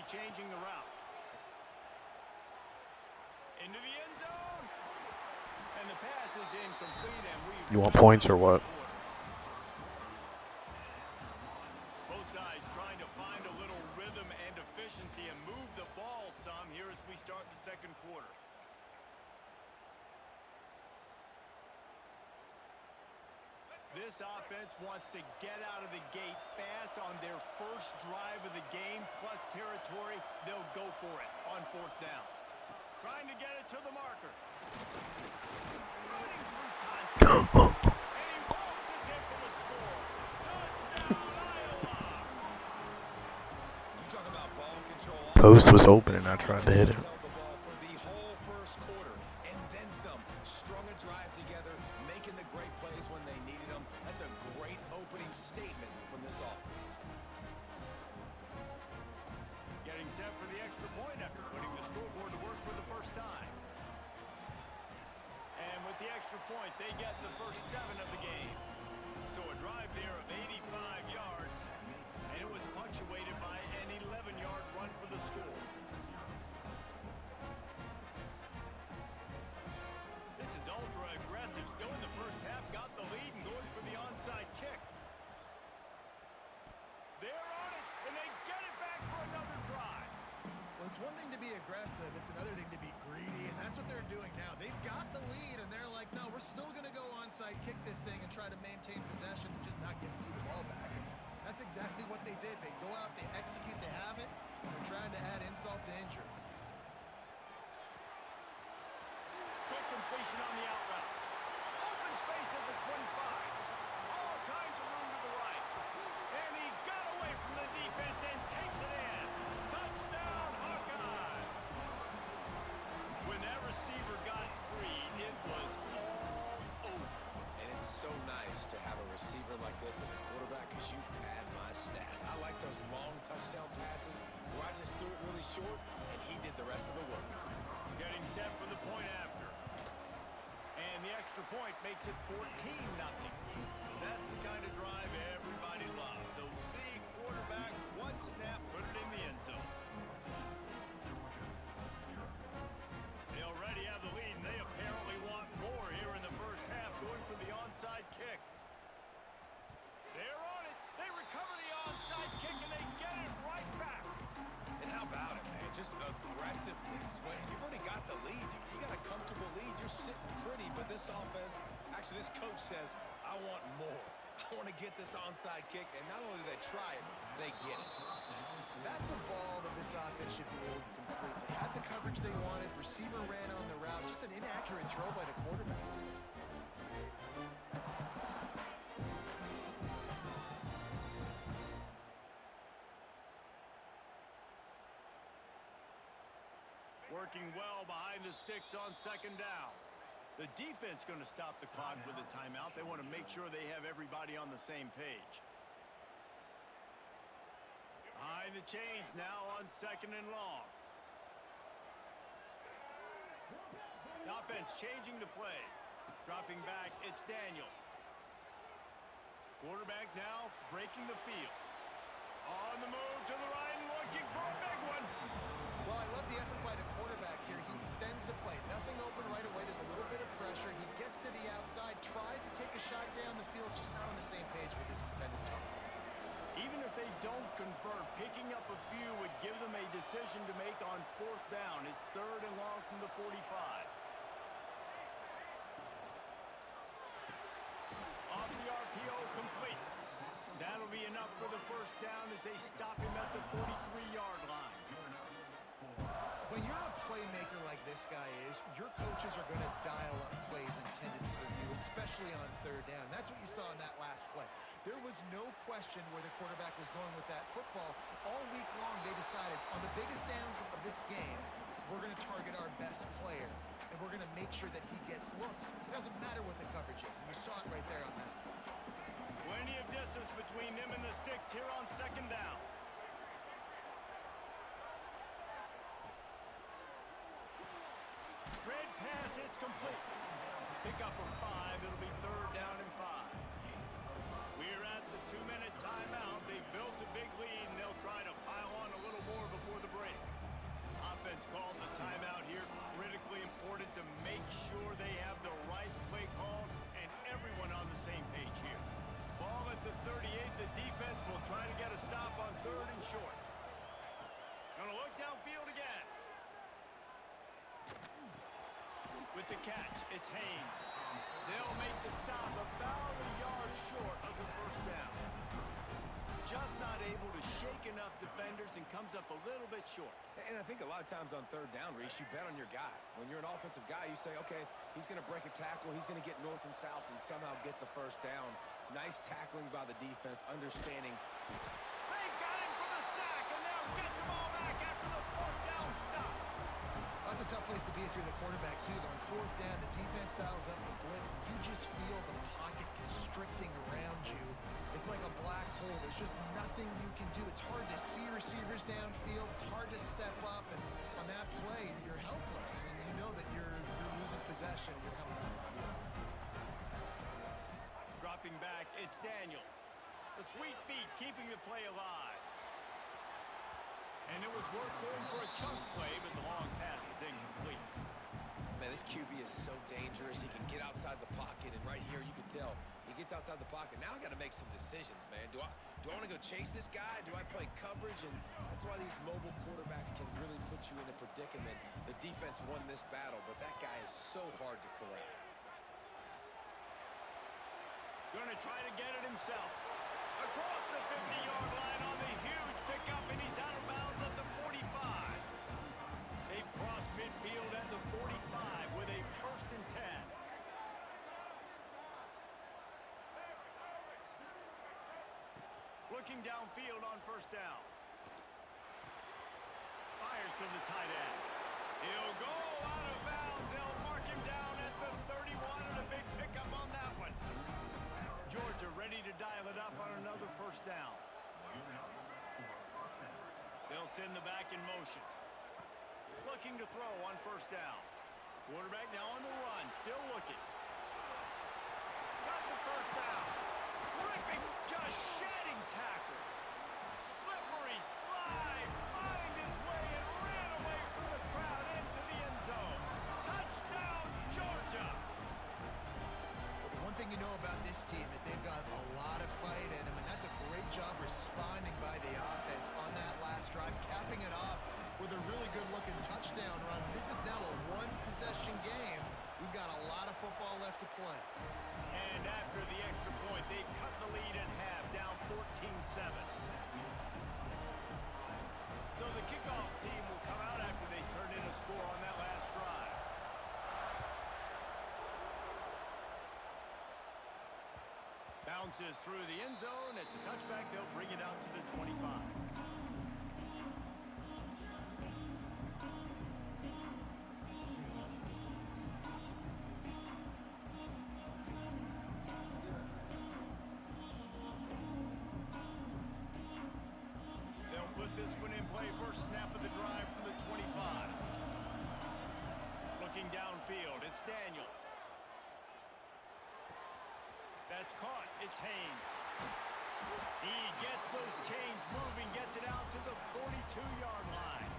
changing the route. Into the end zone. And the pass is incomplete, and You want points or what? Both sides trying to find a little rhythm and efficiency and move the ball some here as we start the second quarter. This offense wants to get out of the gate fast on their first drive of the game, plus territory. They'll go for it on fourth down. Trying to get it to the marker. Running through contact. And he waltzes in for the score. Touchdown, Iowa! You talk about ball control. Post was open and I tried to hit it. Held the ball for the whole first quarter and then some. Strung a drive together, making the great plays when they needed them. That's a great opening statement from this offense. Getting set for the extra point after putting the scoreboard to work for the first time. And with the extra point, they get the first 7 of the game. So a drive there of 85 yards, and it was punctuated by an 11-yard run for the score. This is ultra aggressive, still in the first half, got the lead and going for the onside kick. They're on it, and they get it back for another drive. Well, it's one thing to be aggressive, it's another thing to be greedy, and that's what they're doing now. They've got the lead, and they're like, no, we're still going to go onside kick this thing and try to maintain possession and just not give you the ball back. And that's exactly what they did. They go out, they execute, they have it, and they're trying to add insult to injury. Quick completion on the out route. Open space at the 25. All kinds of room to the right. And he got away from the defense and takes it in. Touchdown, Hawkeyes. When that receiver got free, it was all over. And it's so nice to have a receiver like this as a quarterback because you pad my stats. I like those long touchdown passes where I just threw it really short and he did the rest of the work. Getting set for the point after. And the extra point makes it 14-0. That's the kind of drive everybody loves. So see quarterback, one snap, put it in the end zone. They already have the lead, and they apparently want more here in the first half, going for the onside kick. They're on it. They recover the onside kick, and they get it right back. And how about it, man? Just aggressiveness. When you've already got the lead, you got a comfortable lead. You're sitting pretty, but this offense, actually this coach says, I want more. I want to get this onside kick, and not only do they try it, they get it. That's a ball that this offense should be able to complete. They had the coverage they wanted. Receiver ran on the route. Just an inaccurate throw by the quarterback. Working well behind the sticks on second down. The defense going to stop the clock with a timeout. They want to make sure they have everybody on the same page. Behind the chains now on second and long. The offense changing the play. Dropping back, it's Daniels. Quarterback now breaking the field. On the move to the right and looking for a big one. Well, I love the effort by the quarterback here. He extends the play. Nothing open right away. There's a little bit of pressure. He gets to the outside, tries to take a shot down the field, just not on the same page with his intended target. Even if they don't convert, picking up a few would give them a decision to make on fourth down. It's third and long from the 45. Off the RPO, complete. That'll be enough for the first down as they stop him at the 43-yard line. When you're a playmaker like this guy is, your coaches are going to dial up plays intended for you, especially on third down. That's what you saw in that last play. There was no question where the quarterback was going with that football. All week long, they decided on the biggest downs of this game, we're going to target our best player, and we're going to make sure that he gets looks. It doesn't matter what the coverage is, and you saw it right there on that. Plenty of distance between them and the sticks here on second down. Red pass, it's complete. Pick up a 5, it'll be third down and 5. We're at the 2-minute timeout. They've built a big lead, and they'll try to pile on a little more before the break. With the catch, it's Haynes. They'll make the stop about a yard short of the first down. Just not able to shake enough defenders and comes up a little bit short. And I think a lot of times on third down, Reese, you bet on your guy. When you're an offensive guy, you say, okay, he's going to break a tackle, he's going to get north and south and somehow get the first down. Nice tackling by the defense, understanding. They got him for the sack, and they'll get the ball back after the fourth down stop. That's a tough place to be if you're the quarterback, too. On fourth down, the defense dials up the blitz, and you just feel the pocket constricting around you. It's like a black hole. There's just nothing you can do. It's hard to see receivers downfield. It's hard to step up, and on that play, you're helpless. And you know that you're losing possession. You're coming off the field. Dropping back, it's Daniels. The sweet feet keeping the play alive. And it was worth going for a chunk play, but the long pass is incomplete. Man, this QB is so dangerous. He can get outside the pocket, and right here you can tell he gets outside the pocket. Now I got to make some decisions, man. Do I want to go chase this guy? Do I play coverage? And that's why these mobile quarterbacks can really put you in a predicament. The defense won this battle, but that guy is so hard to corral. Gonna try to get it himself. Across the 50-yard line on the huge pickup, and he's out of bounds at the 45. They cross midfield at the 45 with a 1st and 10. Looking downfield on 1st down. Fires to the tight end. He'll go out of bounds. They'll mark him down at the 31, and a big pickup on that one. Georgia ready to dial it up on another 1st down. They'll send the back in motion. Looking to throw on 1st down. Quarterback now on the run, still looking. Got the 1st down. Ripping, just shedding tackles. Slippery slide, find his way and ran away from the crowd into the end zone. Touchdown, Georgia! One thing you know about this team is they've got a lot of fight in them, and that's a great job responding by the offense on that last drive, capping it off with a really good-looking touchdown run. This is now a one-possession game. We've got a lot of football left to play. And after the extra point, they've cut the lead in half, down 14-7. So the kickoff team will come out after they turn in a score on that last drive. Bounces through the end zone. It's a touchback. They'll bring it out to the 25. They'll put this one in play. First snap of the drive from the 25. Looking downfield, it's Daniels. That's caught. It's Haynes. He gets those chains moving, gets it out to the 42-yard line.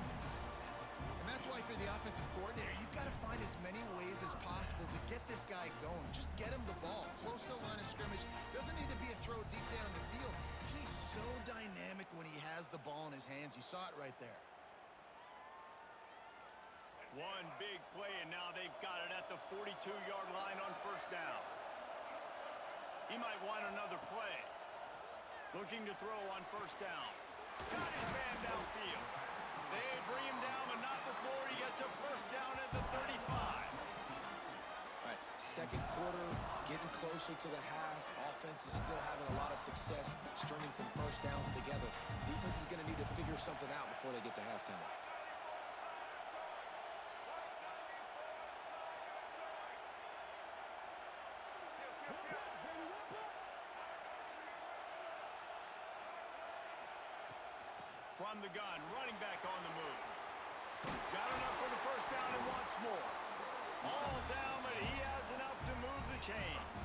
And that's why for the offensive coordinator, you've got to find as many ways as possible to get this guy going. Just get him the ball close to the line of scrimmage. Doesn't need to be a throw deep down the field. He's so dynamic when he has the ball in his hands. You saw it right there. One big play, and now they've got it at the 42-yard line on 1st down. He might want another play. Looking to throw on 1st down. Got his man downfield. They bring him down, but not before he gets a 1st down at the 35. All right, second quarter, getting closer to the half. Offense is still having a lot of success stringing some 1st downs together. Defense is going to need to figure something out before they get to halftime. From the gun, running back on the move. Got enough for the 1st down and wants more. All down, but he has enough to move the chains.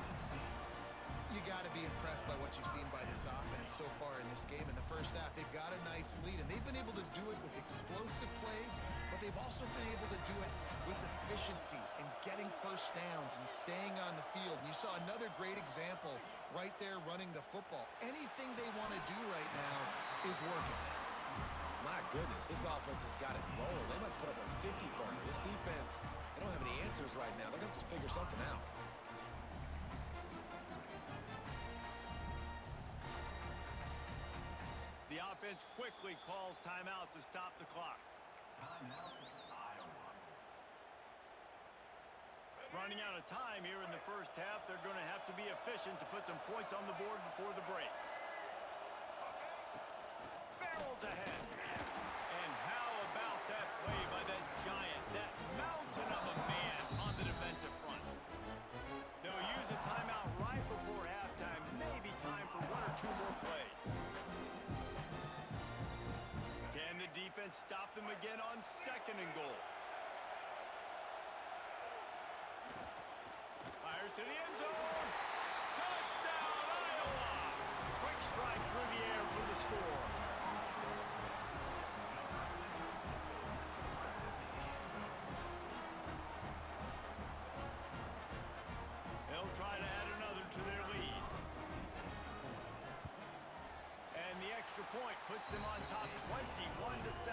You got to be impressed by what you've seen by this offense so far in this game. In the first half, they've got a nice lead, and they've been able to do it with explosive plays, but they've also been able to do it with efficiency and getting 1st downs and staying on the field. And you saw another great example right there running the football. Anything they want to do right now is working. My goodness, this offense has got it rolling. They might put up a 50-burger. This defense, they don't have any answers right now. They're going to have to figure something out. The offense quickly calls timeout to stop the clock. Timeout, Iowa. Running out of time here in the first half, they're going to have to be efficient to put some points on the board before the break. Barrels ahead. And how about that play by that giant, that mountain of a man on the defensive front? They'll use a timeout right before halftime. Maybe time for one or two more plays. Can the defense stop them again on 2nd and goal? Fires to the end zone. Touchdown, Iowa! Quick strike through the air for the score. They'll try to add another to their lead. And the extra point puts them on top 21-7.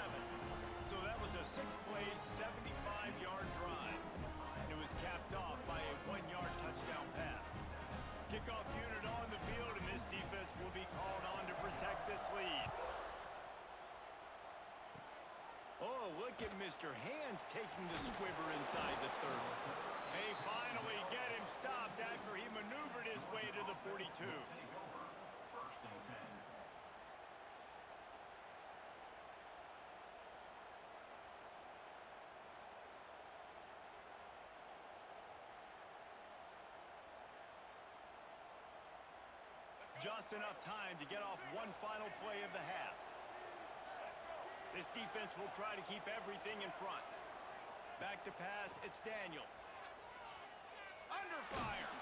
So that was a 6-play, 75-yard drive. And it was capped off by a 1-yard touchdown pass. Kickoff unit on the field, and this defense will be called on to protect this lead. Oh, look at Mr. Hands taking the squibber inside the 30. They finally get him stopped after he maneuvered his way to the 42. Take over. 1st and 10. Just enough time to get off one final play of the half. This defense will try to keep everything in front. Back to pass, it's Daniels. Under fire.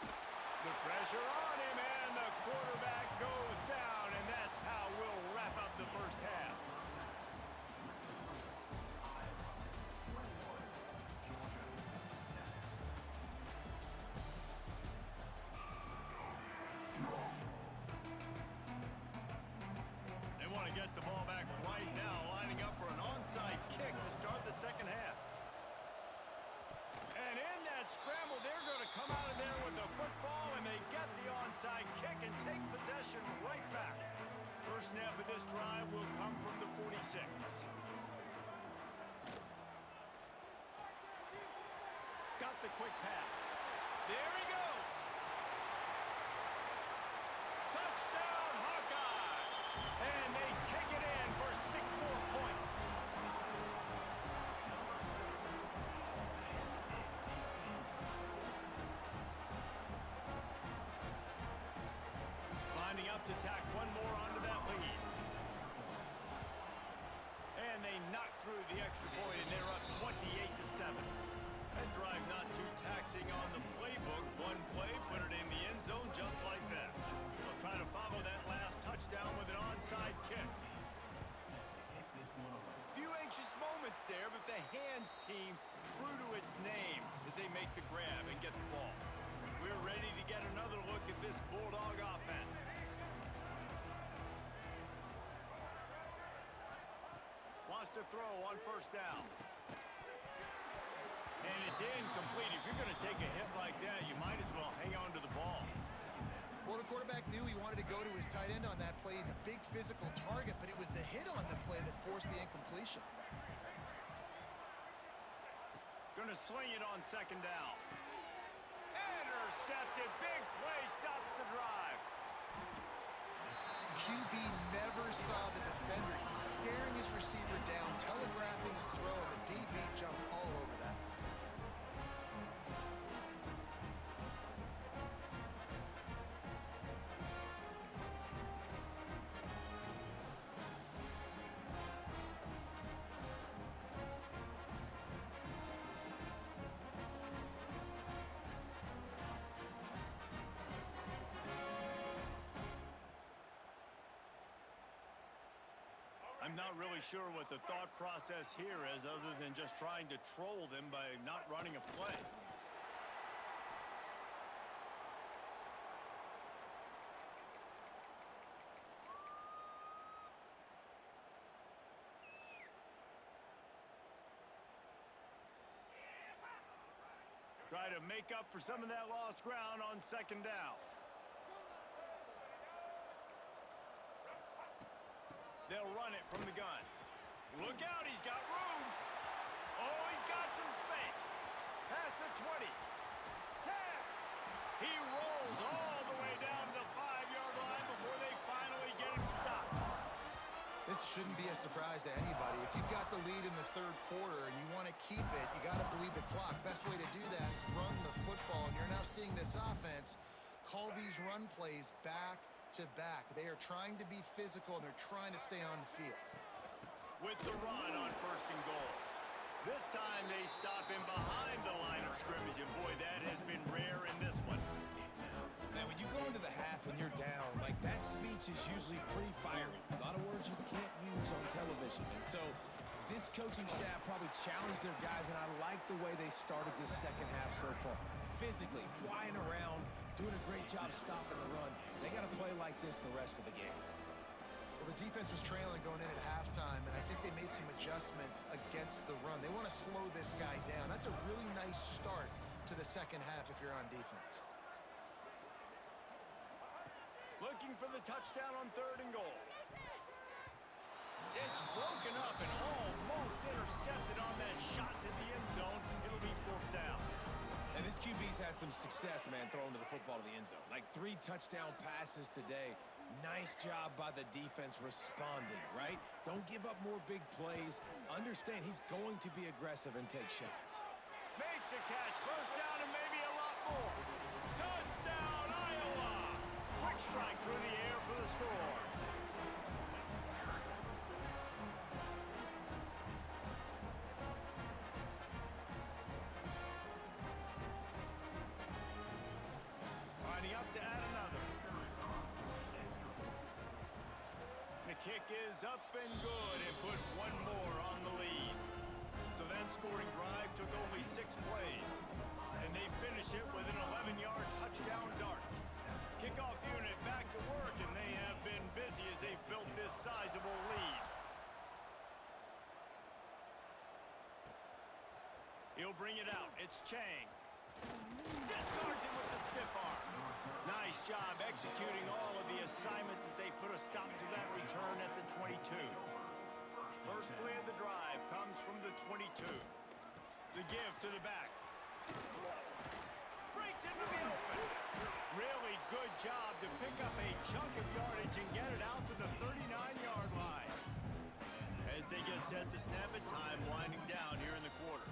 The pressure on him, and the quarterback goes down, and that's how we'll wrap up the first half. They want to get the ball back right now, lining up for an onside kick to start the second half. And in that scramble, they're going to come out of there with the football, and they get the onside kick and take possession right back. First snap of this drive will come from the 46. Got the quick pass. There he goes. Touchdown, Hawkeye! And they take it in for 6 more points. Lining up to tack one more onto that lead. And they knock through the extra point, and they're up 28-7. That drive not too taxing on the playbook. One play, put it in the end zone just like that. They'll try to follow that last touchdown with an onside kick. Few anxious moments there, but the Hands team true to its name as they make the grab and get the ball. We're ready to get another look at this Bulldog offense. Wants to throw on first down. And it's incomplete. If you're going to take a hit like that, you might as well hang on to the ball. Well, the quarterback knew he wanted to go to his tight end on that play. He's a big physical target, but it was the hit on the play that forced the incompletion. Going to sling it on second down. Intercepted. Big play stops the drive. QB never saw the defender. He's staring his receiver down, telegraphing his throw, and the DB jumped all over that. I'm not really sure what the thought process here is other than just trying to troll them by not running a play. Try to make up for some of that lost ground on second down. They'll run it from the gun. Look out, he's got room. Oh, he's got some space. Past the 20. 10. He rolls all the way down to the 5-yard line before they finally get him stopped. This shouldn't be a surprise to anybody. If you've got the lead in the third quarter and you want to keep it, you got to bleed the clock. Best way to do that, run the football. And you're now seeing this offense call these run plays back to back. They are trying to be physical, and they're trying to stay on the field. With the run on 1st and goal. This time they stop him behind the line of scrimmage, and boy, that has been rare in this one. Now, when you go into the half and you're down, like that speech is usually pretty fiery. A lot of words you can't use on television. And so this coaching staff probably challenged their guys, and I like the way they started this second half so far. Physically, flying around, doing a great job stopping the run. They got to play like this the rest of the game. Well, the defense was trailing going in at halftime, and I think they made some adjustments against the run. They want to slow this guy down. That's a really nice start to the second half if you're on defense. Looking for the touchdown on 3rd and goal. It's broken up and almost intercepted on that shot to the end zone. It'll be 4th down. And this QB's had some success, man, throwing to the football to the end zone. Like 3 touchdown passes today. Nice job by the defense responding, right? Don't give up more big plays. Understand he's going to be aggressive and take shots. Makes a catch. 1st down and maybe a lot more. Touchdown, Iowa! Quick strike through the air for the score. Lining up to add another. The kick is up and good and put one more on the lead. So that scoring drive took only 6 plays. And they finish it with an 11-yard touchdown dart. Kickoff unit back to work, and they have been busy as they've built this sizable lead. He'll bring it out. It's Chang. Discards it with the stiff arm. Nice job executing all of the assignments as they put a stop to that return at the 22. First play of the drive comes from the 22. The give to the back. Breaks into the open. Really good job to pick up a chunk of yardage and get it out to the 39-yard line. As they get set to snap it, time winding down here in the quarter.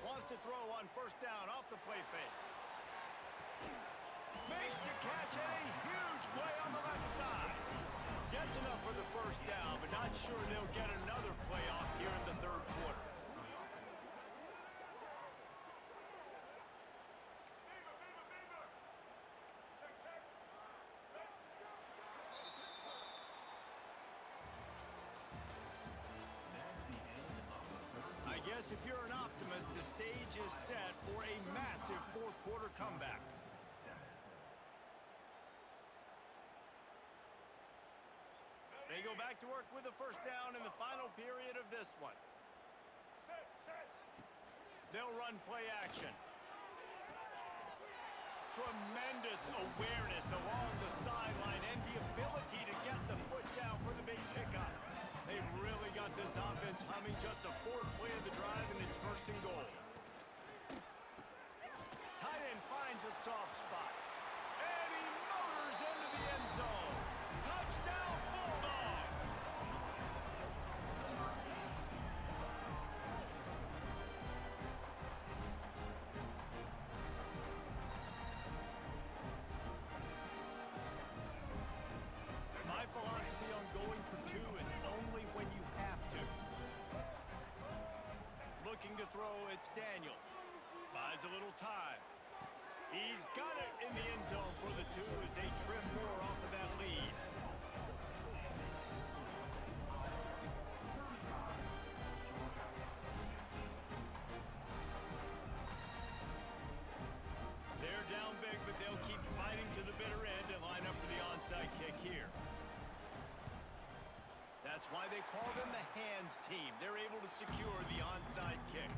Wants to throw on 1st down off the play fake. Makes the catch, and a huge play on the left side. Gets enough for the 1st down, but not sure they'll get another playoff here in the 3rd quarter. I guess if you're an optimist, the stage is set for a massive 4th quarter comeback. They go back to work with the 1st down in the final period of this one. They'll run play action. Tremendous awareness along the sideline and the ability to get the foot down for the big pickup. They've really got this offense humming. Just the 4th play of the drive, and it's 1st and goal. Tight end finds a soft spot. And he motors into the end zone. Touchdown, Bulldogs! My philosophy on going for 2 is only when you have to. Looking to throw, it's Daniels. Buys a little time. He's got it in the end zone for the 2 as they trim more off of that lead. They're down big, but they'll keep fighting to the bitter end and line up for the onside kick here. That's why they call them the hands team. They're able to secure the onside kick.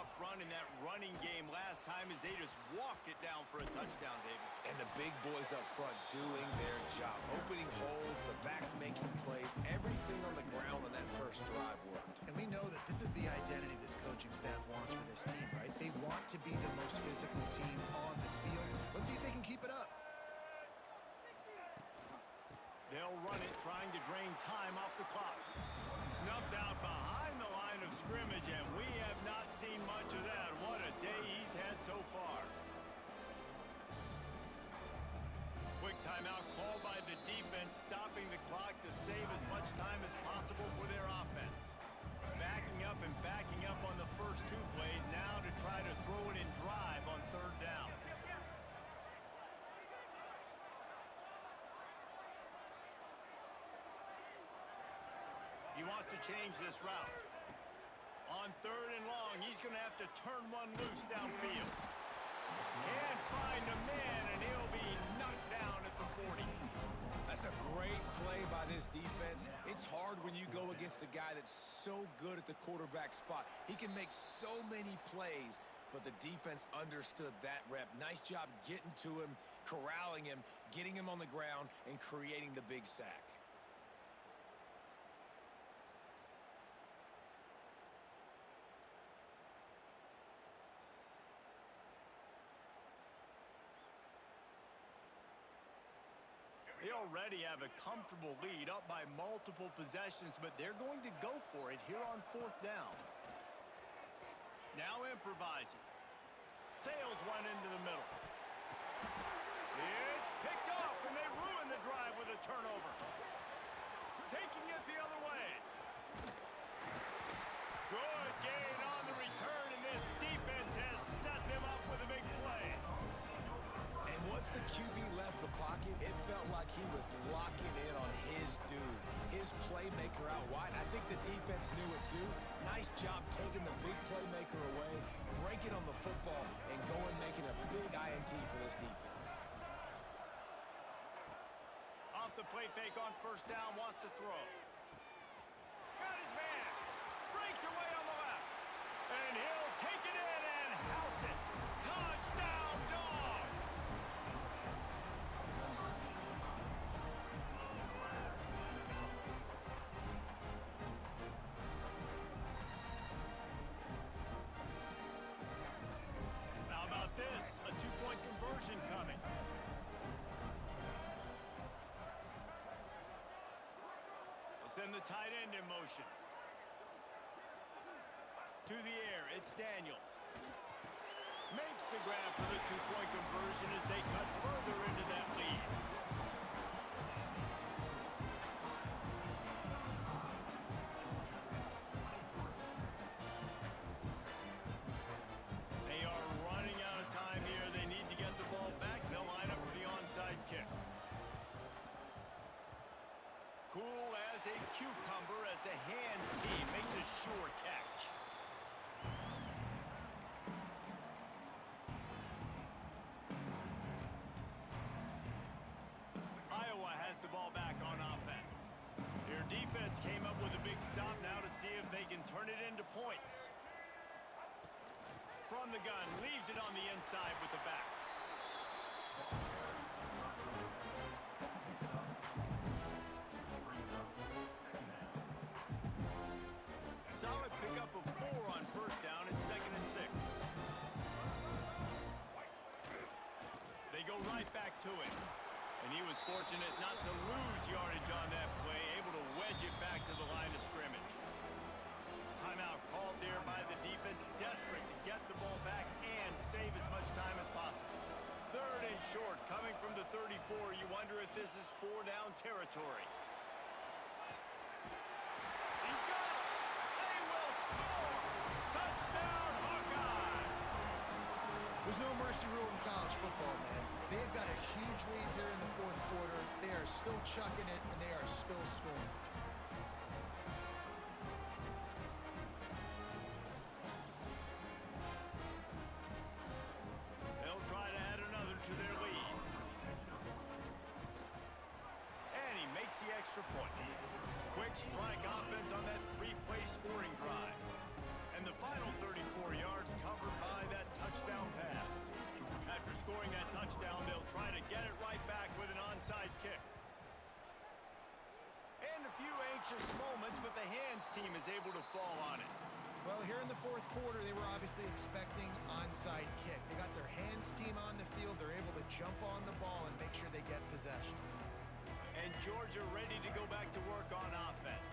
up front in that running game last time as they just walked it down for a touchdown, David. And the big boys up front doing their job. Opening holes, the backs making plays. Everything on the ground on that first drive worked. And we know that this is the identity this coaching staff wants for this team, right? They want to be the most physical team on the field. Let's see if they can keep it up. They'll run it, trying to drain time off the clock. Snuffed out behind the line of scrimmage, and we have not seen much of that. What a day he's had so far. Quick timeout called by the defense, stopping the clock to save as much time as possible for their offense. Backing up and backing up on the first two plays now to try to throw it in drive on third down. He wants to change this route. On third and long, he's going to have to turn one loose downfield. Can't find a man, and he'll be knocked down at the 40. That's a great play by this defense. It's hard when you go against a guy that's so good at the quarterback spot. He can make so many plays, but the defense understood that rep. Nice job getting to him, corralling him, getting him on the ground, and creating the big sack. They already have a comfortable lead, up by multiple possessions, but they're going to go for it here on fourth down. Now improvising. Sails one into the middle. It's picked off, and they ruin the drive with a turnover. Taking it the other way. Good gain on the return, and this defense has set them up with a big play. And once the QB left the pocket, it felt like he was locking in on his dude, his playmaker out wide. I think the defense knew it too. Nice job taking the big playmaker away, breaking on the football, and going making a big INT for this defense. Off the play fake on first down, wants to throw. Got his man. Breaks away on the left. And he'll take it in and house it. Touchdown, Dogs! How about this? A two-point conversion coming. They'll send the tight end in motion. To the air, it's Daniels. Makes the grab for the two-point conversion as they cut further into that lead. They are running out of time here. They need to get the ball back. They'll line up for the onside kick. Cool as a cucumber as the hands team makes a sure catch. Iowa has the ball back on offense. Their defense came up with a big stop now to see if they can turn it into points. From the gun, leaves it on the inside with the back. Solid pickup of 4 on first down. It's 2nd and 6. They go right back to it. And he was fortunate not to lose yardage on that play, able to wedge it back to the line of scrimmage. Timeout called there by the defense, desperate to get the ball back and save as much time as possible. 3rd and short, coming from the 34. You wonder if this is 4-down territory. He's got it! They will score! Touchdown, Hawkeye! There's no mercy rule in college football, man. They've got a huge lead here in the fourth quarter. They are still chucking it, and they are still scoring. They'll try to add another to their lead. And he makes the extra point. Quick strike offense on that 3-play scoring drive. And the final 34 yards covered by that touchdown pass. After scoring that touchdown, they'll try to get it right back with an onside kick. And a few anxious moments, but the hands team is able to fall on it. Well, here in the fourth quarter, they were obviously expecting onside kick. They got their hands team on the field. They're able to jump on the ball and make sure they get possession. And Georgia ready to go back to work on offense.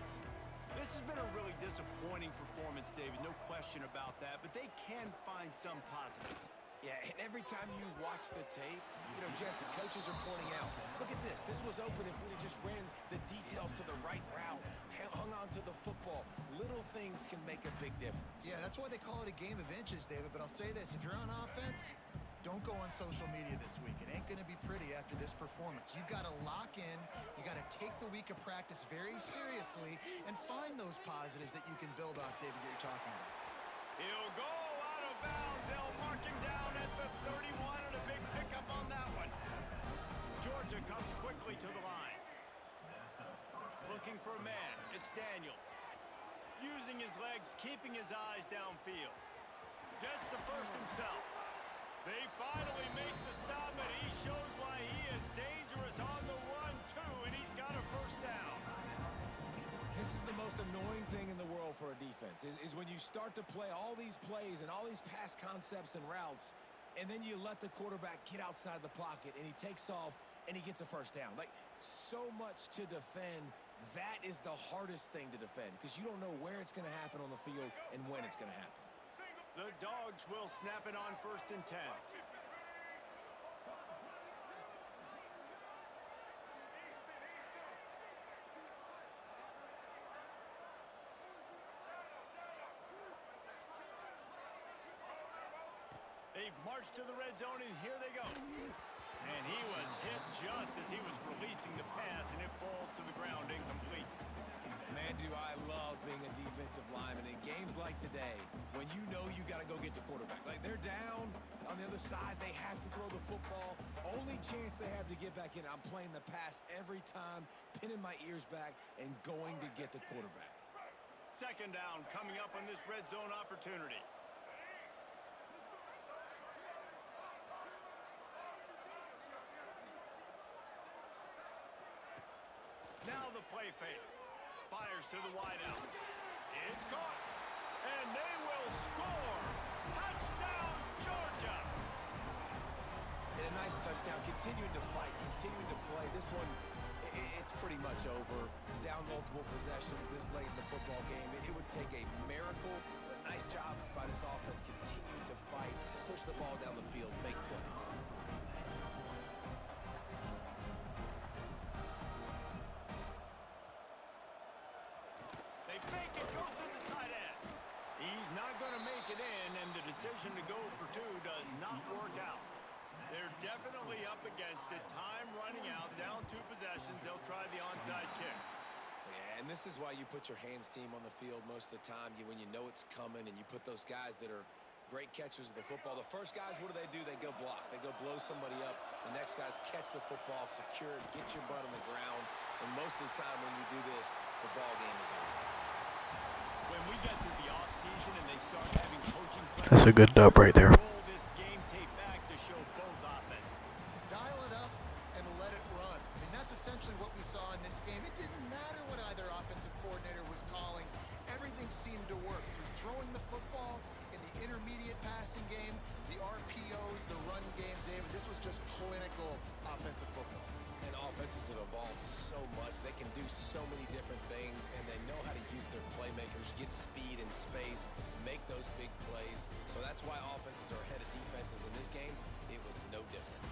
This has been a really disappointing performance, David, no question about that, but they can find some positives. Yeah, and every time you watch the tape, you know, Jesse, coaches are pointing out, look at this. This was open if we'd have just ran the details to the right route, hung on to the football. Little things can make a big difference. Yeah, that's why they call it a game of inches, David. But I'll say this, if you're on offense, don't go on social media this week. It ain't going to be pretty after this performance. You've got to lock in. You got to take the week of practice very seriously and find those positives that you can build off, David, that you're talking about. He'll go out of bounds. They'll mark him down at the 31 and a big pickup on that one. Georgia comes quickly to the line. Looking for a man. It's Daniels. Using his legs, keeping his eyes downfield. Gets the first himself. They finally make the stop, and he shows why he is dangerous on the run, too, and he's got a first down. This is the most annoying thing in the world for a defense, is when you start to play all these plays and all these pass concepts and routes, and then you let the quarterback get outside the pocket, and he takes off, and he gets a first down. Like, so much to defend. That is the hardest thing to defend, because you don't know where it's going to happen on the field and when it's going to happen. The Dogs will snap it on 1st and 10. They've marched to the red zone, and here they go. And he was hit just as he was releasing the pass, and it falls to the ground incomplete. Man, do I love being a defensive lineman in games like today when you know you got to go get the quarterback. Like, they're down on the other side. They have to throw the football. Only chance they have to get back in. I'm playing the pass every time, pinning my ears back, and going to get the quarterback. 2nd down coming up on this red zone opportunity. Now the play fake. Fires to the wideout. It's caught. And they will score. Touchdown, Georgia. And a nice touchdown. Continuing to fight, continuing to play. This one, it's pretty much over. Down multiple possessions this late in the football game. It would take a miracle. But nice job by this offense. Continuing to fight, push the ball down the field, make plays. Fake it, goes to the tight end. He's not going to make it in, and the decision to go for 2 does not work out. They're definitely up against it. Time running out, down 2 possessions. They'll try the onside kick. Yeah, and this is why you put your hands team on the field most of the time. When you know it's coming, and you put those guys that are great catchers of the football. The first guys, what do? They go block. They go blow somebody up. The next guys catch the football, secure it, get your butt on the ground. And most of the time when you do this, the ball game is over. When we get to the offseason and they start having coaching plans, That's a good dub right there. roll this game tape back to show both offenses. Dial it up and let it run. I mean, that's essentially what we saw in this game. It didn't matter what either offensive coordinator was calling. Everything seemed to work through throwing the football, in the intermediate passing game, the RPOs, the run game, David. This was just clinical offensive football. And offenses have evolved so much. They can do so many different things, and they know how to use their playmakers, get speed and space, make those big plays. So that's why offenses are ahead of defenses. In this game, it was no different.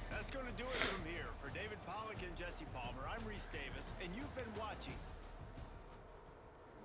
That's going to do it from here. For David Pollack and Jesse Palmer, I'm Reese Davis, and you've been watching